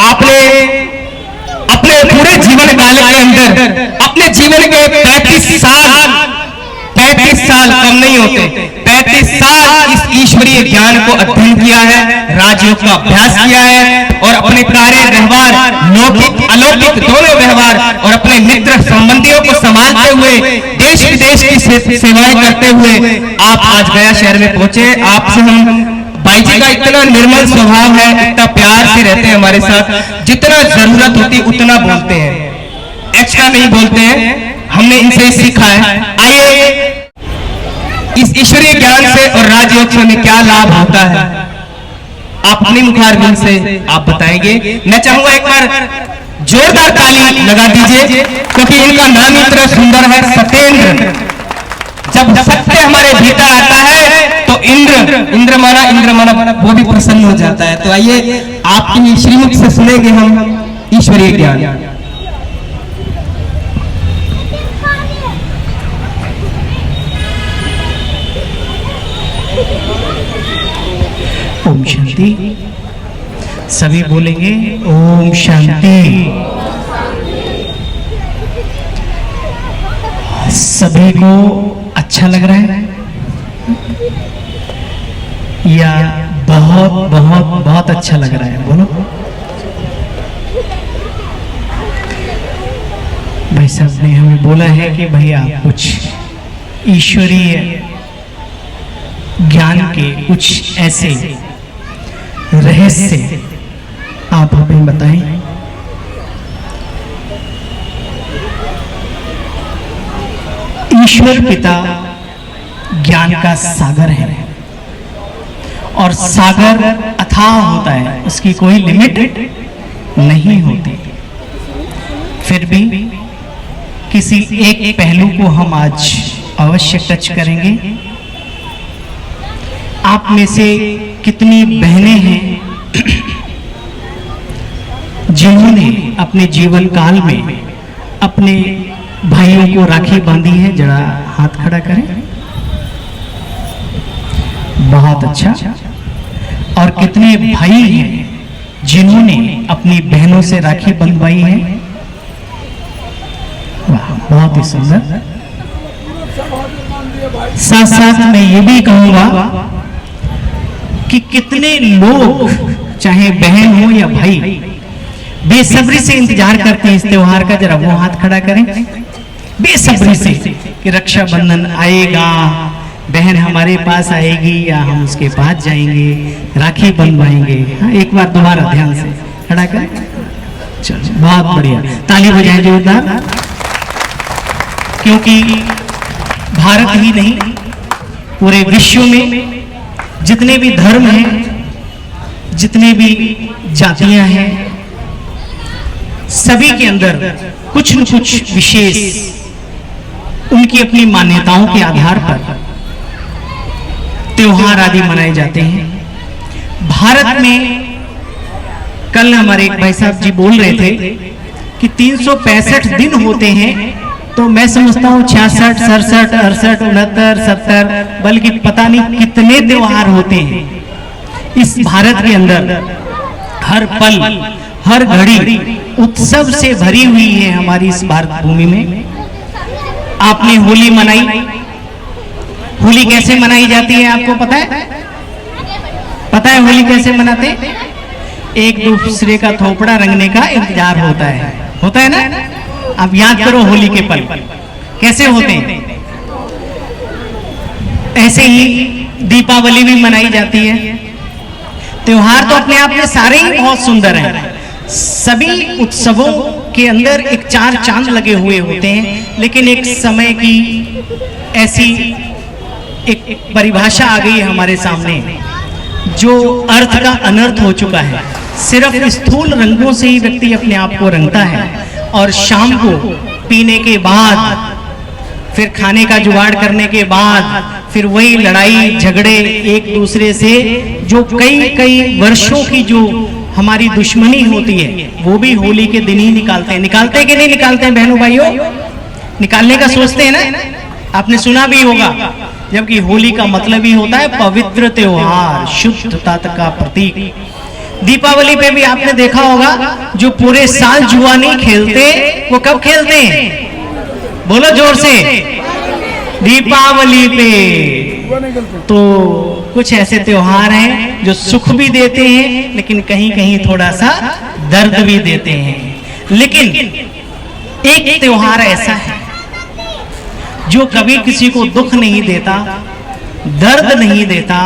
आपने अपने पूरे जीवन काल के अंदर अपने जीवन के 35 साल कम नहीं होते, 35 साल इस ईश्वरीय ज्ञान को अध्ययन किया है, राजयोग का अभ्यास किया है और अपने कार्य व्यवहार लौकिक अलौकिक दोनों व्यवहार और अपने मित्र संबंधियों को संभालते हुए देश विदेश की सेवाएं करते हुए आप आज गया शहर में पहुंचे। आपसे हम भाई जी का इतना निर्मल स्वभाव है, इतना प्यार से रहते हैं हमारे साथ, जितना जरूरत होती उतना बोलते हैं, एक्स्ट्रा नहीं बोलते हैं। हमने इनसे सीखा है। आइए इस ईश्वरीय ज्ञान से और राजयोग से हमें क्या लाभ होता है आप अपनी मुखारबिंद से आप बताएंगे। मैं चाहूंगा एक बार जोरदार ताली लगा दीजिए, क्योंकि इनका नाम इतना सुंदर है, सत्येंद्र। जब सत्य हमारे भीतर आता है तो इंद्र माना वो भी प्रसन्न हो जाता है। तो आइए आपकी श्रीमुख से सुनेंगे हम ईश्वरीय ज्ञान। ओम शांति। सभी बोलेंगे ओम शांति। सभी को अच्छा लग रहा है या बहुत बहुत बहुत अच्छा लग रहा है? बोलो भाई साहब ने हमें बोला है कि भैया कुछ ईश्वरीय ज्ञान के कुछ ऐसे रहस्य आप हमें बताएं। ईश्वर पिता ज्ञान का सागर है और सागर अथाह होता है, उसकी कोई लिमिट नहीं होती। फिर भी किसी एक पहलू को हम आज अवश्य टच करेंगे। आप में से कितनी बहनें हैं जिन्होंने अपने जीवन काल में अपने भाइयों को राखी बांधी है? जरा हाथ खड़ा करें। बहुत अच्छा। और कितने भाई हैं जिन्होंने अपनी बहनों से राखी बंधवाई है? वाह, बहुत ही सुंदर। साथ साथ मैं ये भी कहूंगा कि कितने लोग, चाहे बहन हो या भाई, बेसब्री से इंतजार करते हैं इस त्योहार का? जरा वो हाथ खड़ा करें। बेसब्री से कि रक्षाबंधन आएगा, बहन हमारे पास आएगी या हम उसके पास जाएंगे, राखी बंधवाएंगे। हाँ, एक बार दोबारा ध्यान से खड़ा करें। चलो, बहुत बढ़िया, ताली बजाएं जोरदार। क्योंकि भारत ही नहीं, पूरे विश्व में जितने भी धर्म हैं, जितने भी जातियां हैं, सभी के अंदर कुछ न कुछ विशेष उनकी अपनी मान्यताओं के आधार पर त्योहार आदि मनाए जाते हैं। भारत में कल हमारे एक भाई साहब जी बोल रहे थे कि 365 दिन होते हैं, तो मैं समझता हूँ 66, 67, 68, 69, 70, बल्कि पता नहीं कितने त्योहार होते हैं इस भारत के अंदर। हर पल हर घड़ी उत्सव से भरी हुई है हमारी इस भारत भूमि में। आपने होली मनाई, होली कैसे मनाई जाती है आपको पता है? पता है होली कैसे मनाते हैं? एक दूसरे का थोपड़ा रंगने का इंतजार होता है ना? आप याद करो होली के पल कैसे होते हैं। ऐसे ही दीपावली भी मनाई जाती है। त्योहार तो अपने आप में सारे ही बहुत सुंदर हैं। सभी उत्सवों के अंदर एक चार चांद लगे हुए होते हैं, लेकिन एक समय की ऐसी एक परिभाषा आ गई है हमारे सामने, जो अर्थ का अनर्थ हो चुका है। सिर्फ स्थूल रंगों से ही व्यक्ति अपने आप को रंगता है, और शाम को पीने के बाद, फिर खाने का जुगाड़ करने के बाद, फिर वही लड़ाई झगड़े एक दूसरे से, जो कई वर्षों की जो हमारी दुश्मनी होती है, वो भी होली के दिन ही निकालते हैं। निकालते कि नहीं निकालते हैं बहनों भाइयों? निकालने का सोचते हैं ना? आपने सुना भी होगा, जबकि होली का मतलब ही होता है पवित्र त्योहार, शुद्धता का प्रतीक। दीपावली पे भी आपने देखा होगा, जो पूरे साल जुआ नहीं खेलते वो कब खेलते हैं? बोलो जोर से, दीपावली पे। तो कुछ ऐसे त्योहार हैं जो सुख भी देते हैं लेकिन कहीं कहीं थोड़ा सा दर्द भी देते हैं। लेकिन एक त्योहार ऐसा है जो कभी किसी को दुख नहीं देता, दर्द नहीं देता,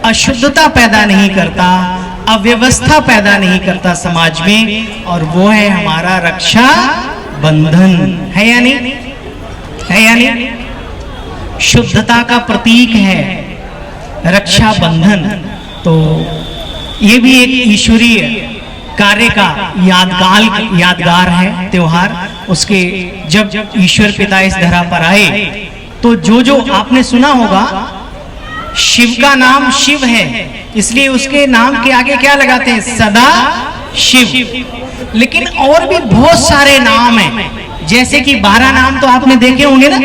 अशुद्धता पैदा नहीं करता, अव्यवस्था पैदा नहीं करता समाज में, और वो है हमारा रक्षा बंधन। है या नहीं? है या नहीं? शुद्धता का प्रतीक है रक्षा बंधन। तो ये भी एक ईश्वरीय कार्य का यादगार है त्योहार। उसके जब ईश्वर पिता इस धरा पर आए तो जो आपने सुना होगा, शिव का नाम शिव है, इसलिए उसके नाम के आगे क्या लगाते हैं? सदा शिव। लेकिन और भी बहुत सारे नाम हैं, जैसे कि 12 नाम तो आपने देखे होंगे ना।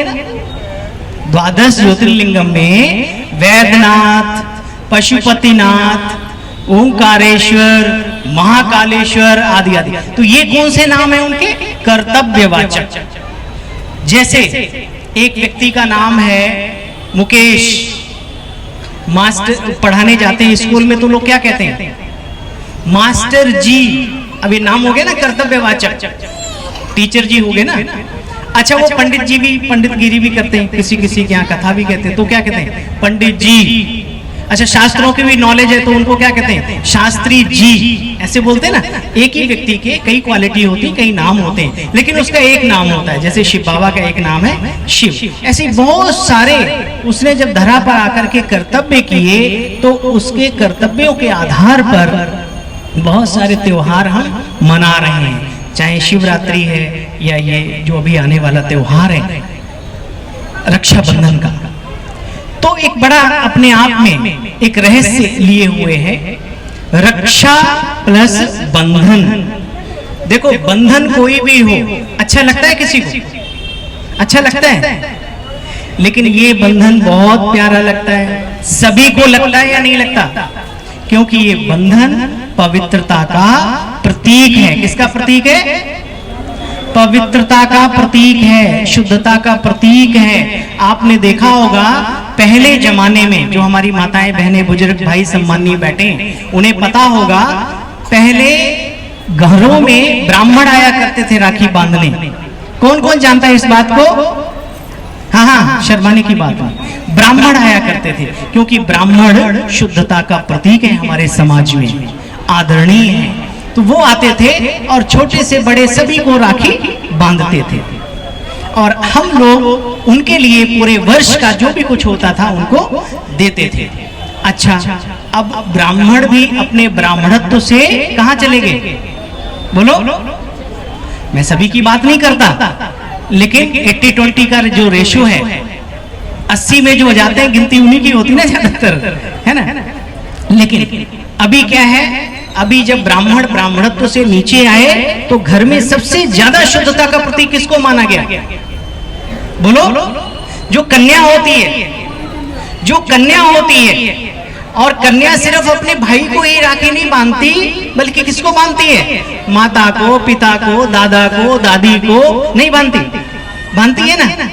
12 ज्योतिर्लिंगम में वैद्यनाथ, पशुपतिनाथ, ओंकारेश्वर, महाकालेश्वर आदि आदि। तो ये कौन से नाम है उनके? कर्तव्यवाचक। जैसे एक व्यक्ति का नाम है मुकेश, मास्टर पढ़ाने जाते हैं स्कूल में तो लोग क्या कहते हैं? मास्टर जी। अब ये नाम हो गया ना कर्तव्यवाचक, टीचर जी हो गए ना। अच्छा, वो पंडित जी भी पंडितगिरी भी करते हैं, किसी किसी के यहाँ कथा भी कहते हैं, तो क्या कहते हैं? पंडित जी। अच्छा, शास्त्रों की भी नॉलेज है तो उनको क्या कहते हैं? शास्त्री जी। ऐसे बोलते हैं ना। एक ही व्यक्ति के कई क्वालिटी होती, कई नाम होते हैं, लेकिन उसका एक नाम होता है। जैसे शिव बाबा का एक नाम है शिव। ऐसे बहुत सारे उसने जब धरा पर आकर के कर्तव्य किए तो उसके कर्तव्यों के आधार पर बहुत सारे त्योहार हम मना रहे हैं, चाहे शिवरात्रि है या ये जो अभी आने वाला त्योहार है रक्षाबंधन का। तो एक बड़ा अपने आप में एक रहस्य लिए हुए है, रक्षा प्लस बंधन। देखो, बंधन कोई भी हो अच्छा लगता है, किसी को अच्छा लगता है, लेकिन ये बंधन बहुत प्यारा लगता है। सभी को लगता है या नहीं लगता? क्योंकि ये बंधन पवित्रता का प्रतीक है। किसका प्रतीक है? पवित्रता का प्रतीक है, शुद्धता का प्रतीक है। आपने देखा होगा पहले जमाने में जो हमारी माताएं, बहनें, बुजुर्ग भाई सम्मानीय बैठे, उन्हें पता होगा पहले घरों में ब्राह्मण आया करते थे राखी बांधने। कौन कौन जानता है इस बात को? हाँ, शर्माने की बात है। ब्राह्मण आया करते थे क्योंकि ब्राह्मण शुद्धता का प्रतीक है, हमारे समाज में आदरणीय है। तो वो आते थे और छोटे से बड़े सभी को राखी बांधते थे, और हम लोग उनके लिए पूरे वर्ष का जो भी कुछ होता था उनको देते थे। अच्छा, अब ब्राह्मण भी अपने ब्राह्मणत्व से कहां चले गए? बोलो। मैं सभी की बात नहीं करता, लेकिन 80-20 का जो रेशो है, 80 में जो जाते हैं गिनती उन्हीं की होती ना ज्यादातर, है ना। लेकिन अभी क्या है, अभी जब ब्राह्मण ब्राह्मणत्व से नीचे आए तो घर में सबसे ज्यादा शुद्धता का प्रतीक किसको माना गया? बोलो। जो कन्या होती है, जो कन्या होती है। और कन्या सिर्फ अपने भाई को ही राखी नहीं बांधती, बल्कि किसको बांधती है? माता को, पिता को, दादा को, दादी को नहीं बांधती, बांधती है ना।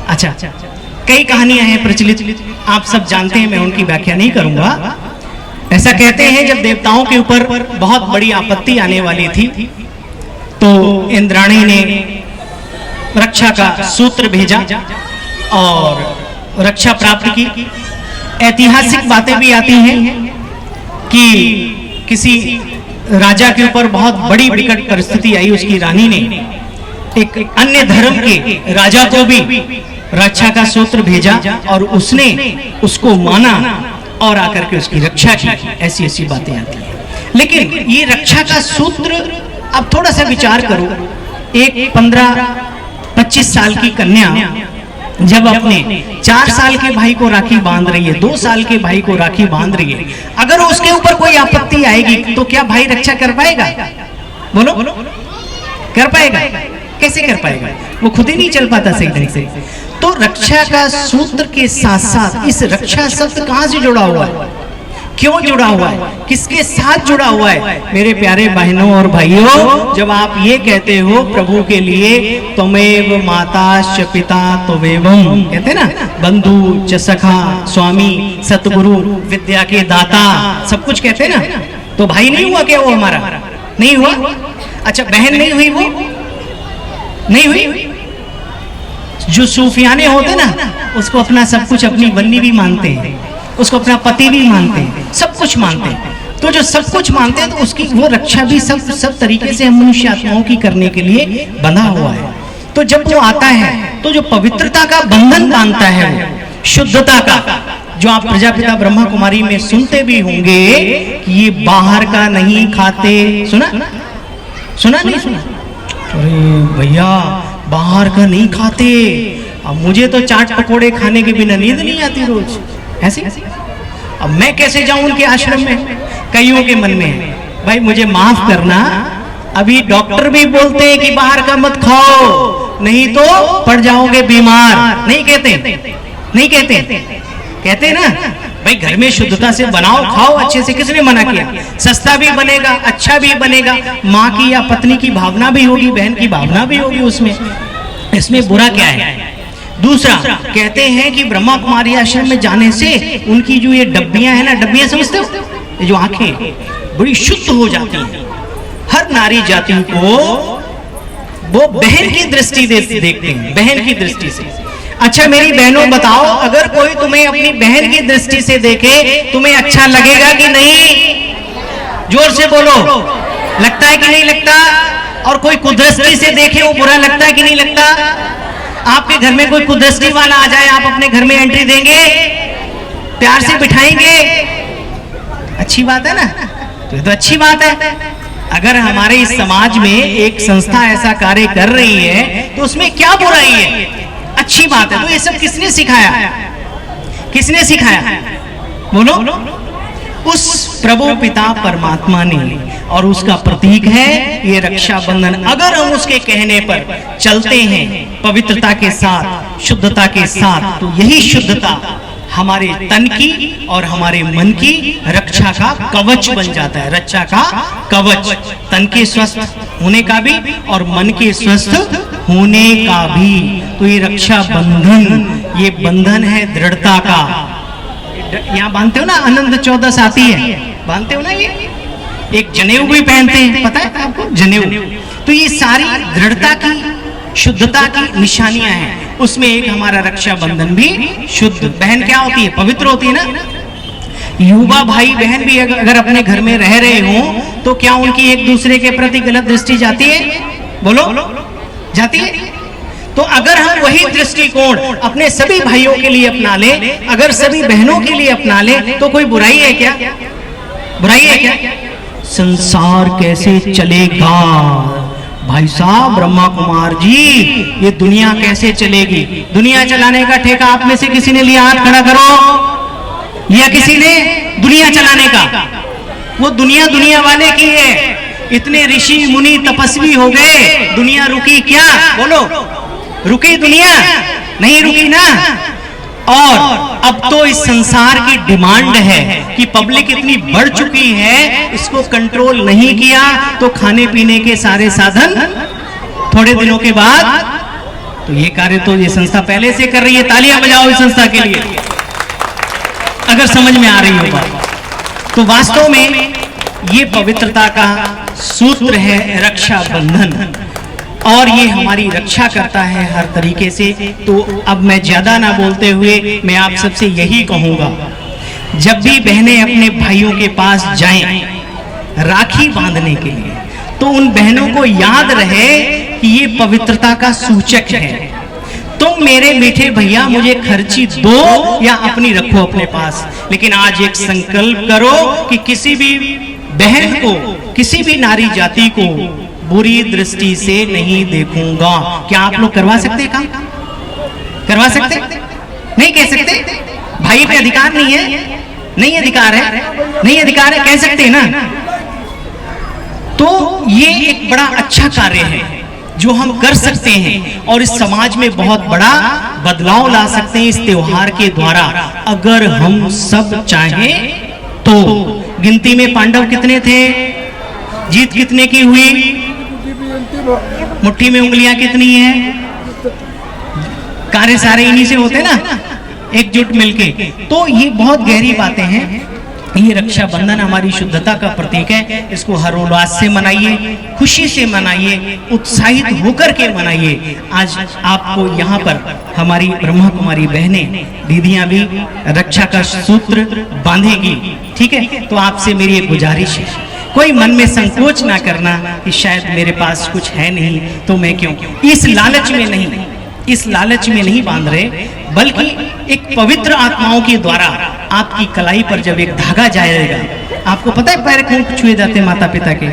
अच्छा, कई कहानियां हैं प्रचलित, आप सब जानते हैं, मैं उनकी व्याख्या नहीं करूंगा। ऐसा कहते हैं जब देवताओं के ऊपर बहुत बड़ी आपत्ति आने वाली थी तो इंद्राणी ने रक्षा का सूत्र भेजा और रक्षा प्राप्त की। ऐतिहासिक बातें भी आती हैं कि किसी राजा के ऊपर बहुत बड़ी विकट परिस्थिति आई, उसकी रानी ने एक अन्य धर्म के राजा को भी रक्षा का सूत्र भेजा और उसने उसको माना और आकर के उसकी रक्षा की। ऐसी ऐसी बातें आती हैं। लेकिन ये रक्षा का सूत्र, अब थोड़ा सा विचार करो, एक 15-25 साल की कन्या जब अपने 4 साल के भाई को राखी बांध रही है, 2 साल के भाई को राखी बांध रही है, अगर उसके ऊपर कोई आपत्ति आएगी तो क्या भाई रक्षा कर पाएगा? बोलो, कर पाएगा? कैसे कर पाएगा? वो खुद ही नहीं चल पाता सही ढंग से। तो रक्षा का सूत्र के साथ साथ इस रक्षा शब्द कहां से जुड़ा हुआ है? क्यों जुड़ा हुआ है, किसके साथ जुड़ा हुआ है? मेरे प्यारे बहनों और भाइयों, जब आप ये कहते हो प्रभु के लिए त्वमेव माता च पिता त्वमेवम, कहते ना, बंधु च सखा स्वामी सतगुरु विद्या के दाता, सब कुछ कहते ना, तो भाई नहीं हुआ क्या वो हमारा? नहीं हुआ? अच्छा, बहन नहीं हुई? वो नहीं हुई? जो सूफियाने होते ना, उसको अपना सब कुछ, अपनी बन्नी भी मानते हैं, उसको अपना पति भी मानते हैं, सब कुछ मानते हैं। तो जो सब कुछ मानते हैं, तो उसकी वो रक्षा भी सब तरीके से हम मनुष्य आत्माओं की करने के लिए बंधा हुआ है। तो जब वो आता है, तो जो पवित्रता का बंधन बांधता है, वो शुद्धता का, जो आप प्रजापिता ब्रह्मा कुमारी में सुनते भी होंगे कि ये बाहर का नहीं खाते। सुना नहीं सुना? अरे भैया, बाहर का नहीं खाते, अब मुझे तो चाट पकोड़े खाने के बिना नींद नहीं आती रोज, ऐसे। अब मैं कैसे जाऊं उनके आश्रम में? कईयों के मन में, भाई मुझे माफ करना, अभी डॉक्टर भी बोलते हैं कि बाहर का मत खाओ, नहीं तो पड़ जाओगे बीमार। नहीं कहते? नहीं कहते? कहते ना, भाई घर में शुद्धता से बनाओ, खाओ अच्छे से। किसने मना किया? सस्ता भी बनेगा, अच्छा भी बनेगा, माँ की या पत्नी की भावना भी होगी, बहन की भावना भी होगी उसमें, इसमें बुरा क्या है? दूसरा, कहते हैं कि ब्रह्मा कुमारी आश्रम में जाने से उनकी जो ये डब्बियां है ना, डब्बियां समझते हो, ये जो आंखें बड़ी शुद्ध हो जाती हैं। हर नारी जाति को वो बहन की दृष्टि देखते हैं, बहन की दृष्टि से। अच्छा मेरी बहनों बताओ, अगर कोई तुम्हें अपनी बहन की दृष्टि से देखे, तुम्हें अच्छा लगेगा कि नहीं? जोर से बोलो, लगता है कि नहीं लगता? और कोई कुदृष्टि से देखे, वो बुरा लगता है कि नहीं लगता? आपके घर में कोई कुदृष्टि वाला आ जाए, आप अपने घर में एंट्री देंगे? प्यार से बिठाएंगे? अच्छी बात है ना? तो ये तो अच्छी बात है। अगर हमारे इस समाज में एक संस्था ऐसा कार्य कर रही है, तो उसमें क्या बुराई है? अच्छी बात है। तो ये सब किसने सिखाया? किसने सिखाया? बोलो। उस प्रभु पिता परमात्मा ने, और उसका प्रतीक है ये रक्षाबंधन। अगर हम उसके कहने पर चलते हैं पवित्रता के साथ, शुद्धता के साथ, तो यही शुद्धता हमारे तन की और हमारे मन की रक्षा का कवच बन जाता है। रक्षा का कवच, तन के स्वस्थ होने का भी और मन के स्वस्थ होने का भी। तो ये रक्षा बंधन, ये बंधन है दृढ़ता का। यहाँ बांधते हो ना, अनंत चौदस आती है, बांधते हो ना, ये एक जनेऊ भी पहनते हैं, पता है आपको? जनेऊ। तो ये सारी दृढ़ता की, शुद्धता की निशानियां हैं। उसमें एक हमारा रक्षा बंधन भी शुद्ध। बहन क्या होती है? पवित्र होती है ना। युवा भाई बहन भी अगर अपने घर में रह रहे हों, तो क्या उनकी एक दूसरे के प्रति गलत दृष्टि जाती है? बोलो, जाती है? तो अगर हम वही दृष्टिकोण अपने सभी भाइयों के लिए अपना ले, अगर सभी बहनों के लिए अपना ले, तो कोई बुराई है क्या? बुराई है क्या? संसार कैसे चलेगा भाई साहब? ब्रह्मा कुमार जी, ये दुनिया कैसे चलेगी? दुनिया चलाने का ठेका आप में से किसी ने लिया? हाथ खड़ा करो। या किसी ने दुनिया चलाने का? वो दुनिया दुनिया वाले की है। इतने ऋषि मुनि तपस्वी हो गए, दुनिया रुकी क्या? बोलो, रुकी दुनिया? नहीं रुकी ना। और अब तो इस संसार की डिमांड है कि पब्लिक इतनी बढ़ चुकी है, इसको कंट्रोल नहीं किया तो खाने पीने के सारे साधन थोड़े दिनों के बाद, तो ये कार्य तो ये संस्था पहले से कर रही है। तालियां बजाओ इस संस्था के लिए, अगर समझ में आ रही हो बात। तो वास्तव में ये पवित्रता का सूत्र है रक्षा बंधन, और ये हमारी रक्षा करता है हर तरीके से। तो अब मैं ज्यादा ना बोलते हुए मैं आप सबसे यही कहूंगा, जब भी बहनें अपने भाइयों के पास जाएं राखी बांधने के लिए, तो उन बहनों को याद रहे कि ये पवित्रता का सूचक है। तुम मेरे मीठे भैया मुझे खर्ची दो या अपनी रखो अपने पास, लेकिन आज एक संकल्प करो कि किसी भी बहन को, किसी भी नारी जाति को बुरी दृष्टि से नहीं देखूंगा। क्या आप लोग करवा सकते हैं? काम करवा सकते? नहीं कह सकते? भाई पे अधिकार नहीं है? नहीं अधिकार है? नहीं अधिकार है, कह सकते हैं ना। तो ये एक बड़ा अच्छा कार्य है जो हम कर सकते हैं, और इस समाज में बहुत बड़ा बदलाव ला सकते हैं इस त्योहार के द्वारा, अगर हम सब चाहें तो गिनती में पांडव कितने थे? जीत कितने की हुई? मुट्ठी में उंगलियां कितनी है? कार्य सारे इन्हीं से होते ना, एकजुट मिलके। तो ये बहुत गहरी बातें हैं। ये रक्षाबंधन हमारी शुद्धता का प्रतीक है। इसको हर्षोल्लास से मनाइए, खुशी से मनाइए, उत्साहित होकर के मनाइए। आज आपको यहाँ पर हमारी ब्रह्मा कुमारी बहनें, दीदियां भी रक्षा का सूत्र बांधेगी, ठीक है? तो आपसे मेरी एक गुजारिश है, कोई मन में संकोच ना करना कि शायद मेरे पास कुछ है नहीं तो मैं क्यों, इस लालच में नहीं, इस लालच में नहीं बांध रहे, बल्कि एक पवित्र आत्माओं के द्वारा आपकी कलाई पर जब एक धागा जाएगा, आपको पता है पैर कौन छुए जाते हैं? माता पिता के।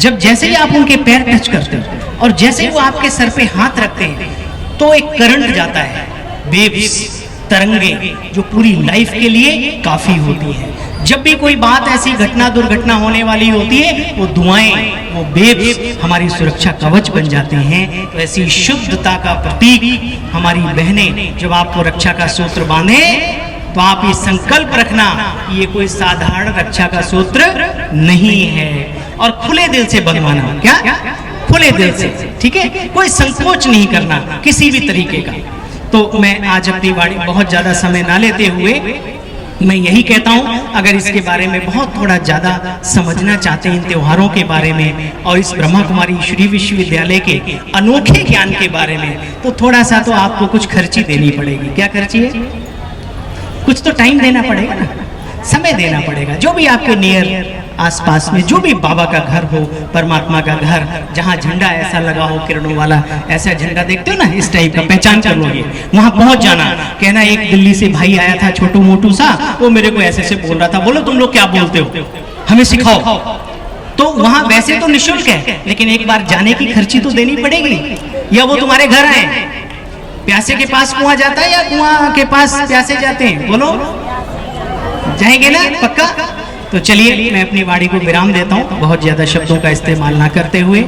जब जैसे ही आप उनके पैर टच करते हो और जैसे ही वो आपके सर पे हाथ रखते हैं तो एक करंट जाता है, वेव्स, तरंगे, जो पूरी लाइफ के लिए काफी होती है। जब भी कोई बात ऐसी घटना दुर्घटना होने वाली होती है, वो दुआएं, वो वेव्स हमारी सुरक्षा कवच बन जाते हैं। तो ऐसी शुद्धता का प्रतीक हमारी बहनें जब आपको रक्षा का सूत्र बांधे तो आप ये संकल्प रखना, ये कोई साधारण रक्षा का सूत्र नहीं है। और खुले दिल से बंधवाना, क्या? खुले दिल से, ठीक है? कोई संकोच नहीं करना किसी भी तरीके का। तो मैं आज अपनी वाणी बहुत ज्यादा समय ना लेते हुए मैं यही कहता हूं, अगर इसके बारे में बहुत थोड़ा ज्यादा समझना चाहते हैं इन त्योहारों के बारे में और इस ब्रह्मा कुमारी ईश्वरीय विश्वविद्यालय के अनोखे ज्ञान के बारे में, तो थोड़ा सा तो आपको कुछ खर्ची देनी पड़ेगी। क्या खर्ची है? कुछ तो टाइम देना पड़ेगा ना, समय देना पड़ेगा। जो भी आपके नियर आसपास में जो भी बाबा का घर हो, परमात्मा का घर, जहाँ झंडा ऐसा लगा हो किरणों वाला, ऐसा झंडा देखते हो ना, इस टाइप का पहचान कर लोगे, वहां पहुंच जाना। कहना एक दिल्ली से भाई आया था छोटू मोटू सा, वो मेरे को ऐसे से बोल रहा था, बोलो तुम लोग क्या बोलते हो, हमें सिखाओ। तो वहां वैसे तो निःशुल्क है, लेकिन एक बार जाने की खर्ची तो देनी पड़ेगी। या वो तुम्हारे घर आए, प्यासे के पास कुआं जाता है या कुआं के पास प्यासे जाते हैं? बोलो, जाएंगे ना पक्का? तो चलिए मैं अपनी वाणी को विराम देता हूँ, बहुत ज्यादा शब्दों का इस्तेमाल ना करते हुए।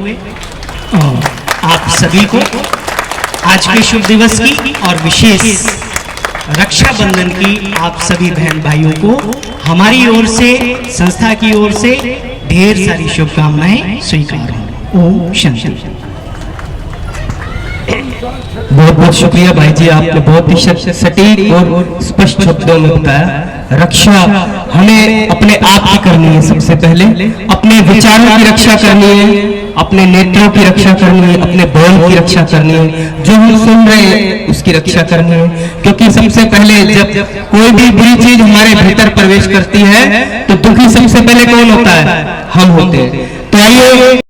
आप सभी को आज के शुभ दिवस की और विशेष रक्षाबंधन की आप सभी बहन भाइयों को हमारी ओर से, संस्था की ओर से ढेर सारी शुभकामनाएं स्वीकार हों। ओम शांति। बहुत बहुत शुक्रिया भाई जी, आपने बहुत ही सटीक और स्पष्ट शब्दों में बताया। रक्षा हमें अपने आप की करनी है, सबसे पहले अपने विचारों की रक्षा करनी है, अपने नेत्रों की रक्षा करनी है, अपने बोल की रक्षा करनी है, जो हम सुन रहे हैं उसकी रक्षा करनी है। क्योंकि सबसे पहले जब कोई भी बुरी चीज हमारे भीतर प्रवेश करती है तो दुखी सबसे पहले कौन होता है? हम होते हैं। तो आइए